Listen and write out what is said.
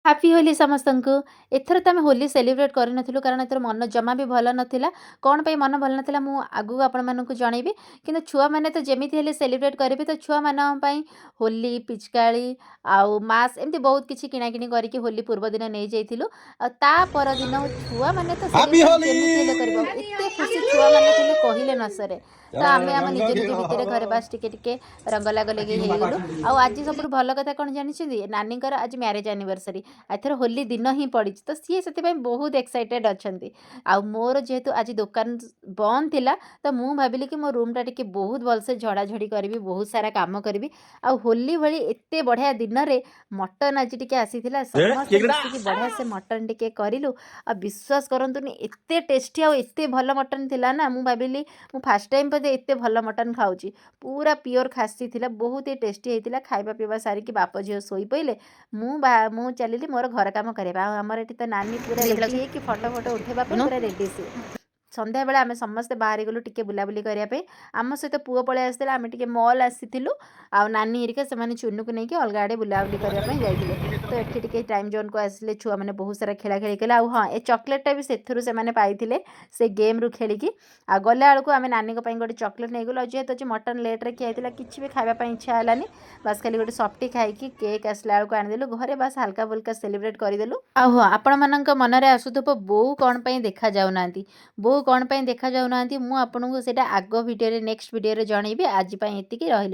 Happy Holi ସମସ୍ତଙ୍କୁ। ଏଥର ତ ଆମେ ହୋଲି ସେଲିବ୍ରେଟ୍ କରିନଥିଲୁ କାରଣ ଏଥର ମନ ଜମା ବି ଭଲ ନଥିଲା। କ'ଣ ପାଇଁ ମନ ଭଲ ନଥିଲା ମୁଁ ଆଗକୁ ଆପଣମାନଙ୍କୁ ଜଣେଇବି। କିନ୍ତୁ ଛୁଆମାନେ ତ ଯେମିତି ହେଲେ ସେଲିବ୍ରେଟ୍ କରିବେ, ତ ଛୁଆମାନଙ୍କ ପାଇଁ ହୋଲି, ପିଚକାଳି ଆଉ ମାସ୍କ ଏମିତି ବହୁତ କିଛି କିଣାକିଣି କରିକି ହୋଲି ପୂର୍ବଦିନ ନେଇଯାଇଥିଲୁ। ଆଉ ତା ପରଦିନ ଛୁଆମାନେ ତ Happy ସେଲିବ୍ରେଟ୍ ଯେମିତି ହେଲେ କରିବେ। ଆଉ Holi! ଏତେ ଖୁସି ଛୁଆମାନେ ଥିଲେ କହିଲେ ନ ସରେ। ତ ଆମେ ଆମ ରଙ୍ଗ ନିଜ ନିଜ ଖେଳ ଭିତରେ ହବ। ଘରେ ବାସ୍ ଟିକେ ଟିକେ ରଙ୍ଗ ଲାଗ ଲେଗେଇ ହେଇଗଲୁ। ଆଉ ଆଜି ସବୁଠୁ ଭଲ କଥା କ'ଣ ଜାଣିଛନ୍ତି? ନାନୀଙ୍କର ଆଜି ମ୍ୟାରେଜ୍ ଆନିଭର୍ସରୀ। ଏଥର ହୋଲି ଦିନ ହିଁ ପଡ଼ିଛି, ତ ସିଏ ସେଥିପାଇଁ ବହୁତ ଏକ୍ସାଇଟେଡ୍ ଅଛନ୍ତି। ଆଉ ମୋର ଯେହେତୁ ଆଜି ଦୋକାନ ବନ୍ଦ ଥିଲା, ତ ମୁଁ ଭାବିଲି କି ମୋ ରୁମ୍‌ଟା ଟିକେ ବହୁତ ଭଲସେ ଝଡ଼ାଝଡ଼ି କରିବି, ବହୁତ ସାରା କାମ କରିବି। ଆଉ ହୋଲି ଭଳି ଏତେ ବଢ଼ିଆ ଦିନରେ ମଟନ୍ ଆଜି ଟିକେ ଆସିଥିଲା, ସମସ୍ତେ ମିଶିକି ବଢ଼ିଆ ସେ ମଟନ୍ ଟିକେ କରିଲୁ। ଆଉ ବିଶ୍ୱାସ କରନ୍ତୁନି ଏତେ ଟେଷ୍ଟି ଆଉ ଏତେ ଭଲ ମଟନ୍ ଥିଲା ନା, ମୁଁ ଭାବିଲି ମୁଁ ଫାଷ୍ଟ ଟାଇମ୍ ବୋଧେ ଏତେ ଭଲ ମଟନ୍ ଖାଉଛି। ପୁରା ପିଓର ଖାସି ଥିଲା, ବହୁତ ହି ଟେଷ୍ଟି ହେଇଥିଲା। ଖାଇବା ପିଇବା ସାରିକି ବାପ ଝିଅ ଶୋଇପଇଲେ। ମୁଁ ଚାଲିଲି ମୋର ଘର କାମ କରିବା। ଆଉ ଆମର ଏଠି ତ ନାନୀ ପୁରା ରେଡ଼ି ହେଇକି ଫଟୋ ଉଠେଇବା ପାଇଁ ପୁରା ରେଡ଼ି ସିଏ। ସନ୍ଧ୍ୟାବେଳେ ଆମେ ସମସ୍ତେ ବାହାରିଗଲୁ ଟିକେ ବୁଲାବୁଲି କରିବା ପାଇଁ। ଆମ ସହିତ ପୁଅ ପଳେଇ ଆସିଥିଲା। ଆମେ ଟିକେ ମଲ୍ ଆସିଥିଲୁ। ଆଉ ନାନୀ ହେରିକା ସେମାନେ ଚୁନୁକୁ ନେଇକି ଅଲଗା ଆଡ଼େ ବୁଲାବୁଲି କରିବା ପାଇଁ ଯାଇଥିଲେ। ତ ଏଠି ଟିକେ ଟାଇମ୍ ଜୋନ୍‌କୁ ଆସିଲେ ଛୁଆମାନେ ବହୁତ ସାରା ଖେଳାଖେଳି କଲେ। ଆଉ ହଁ, ଏ ଚକୋଲେଟ୍‌ଟା ବି ସେଥିରୁ ସେମାନେ ପାଇଥିଲେ ସେ ଗେମ୍‌ରୁ ଖେଳିକି। ଆଉ ଗଲାବେଳକୁ ଆମେ ନାନୀଙ୍କ ପାଇଁ ଗୋଟେ ଚକୋଲେଟ୍ ନେଇଗଲୁ। ଆଉ ଯେହେତୁ ଆଜି ମଟନ୍ ଲେଟ୍‌ରେ ଖିଆ ହେଇଥିଲା, କିଛି ବି ଖାଇବା ପାଇଁ ଇଚ୍ଛା ହେଲାନି। ବାସ୍ ଖାଲି ଗୋଟେ ସଫ୍ଟି ଖାଇକି କେକ୍ ଆସିଲା ବେଳକୁ ଆଣିଦେଲୁ। ଘରେ ବାସ୍ ହାଲକା ଫୁଲକା ସେଲିବ୍ରେଟ୍ କରିଦେଲୁ। ଆଉ ହଁ, ଆପଣମାନଙ୍କ ମନରେ ଆସୁଥିବ ବୋଉ କ'ଣ ପାଇଁ ଦେଖାଯାଉନାହାନ୍ତି? ବୋଉ କ'ଣ ପାଇଁ ଦେଖାଯାଉନାହାନ୍ତି? ମୁଁ ଆପଣଙ୍କୁ ସେଇଟା ଆଗ ଭିଡ଼ିଓରେ ନେକ୍ସଟ ଭିଡ଼ିଓରେ ଜଣେଇବି। ଆଜି ପାଇଁ ଏତିକି ରହିଲି।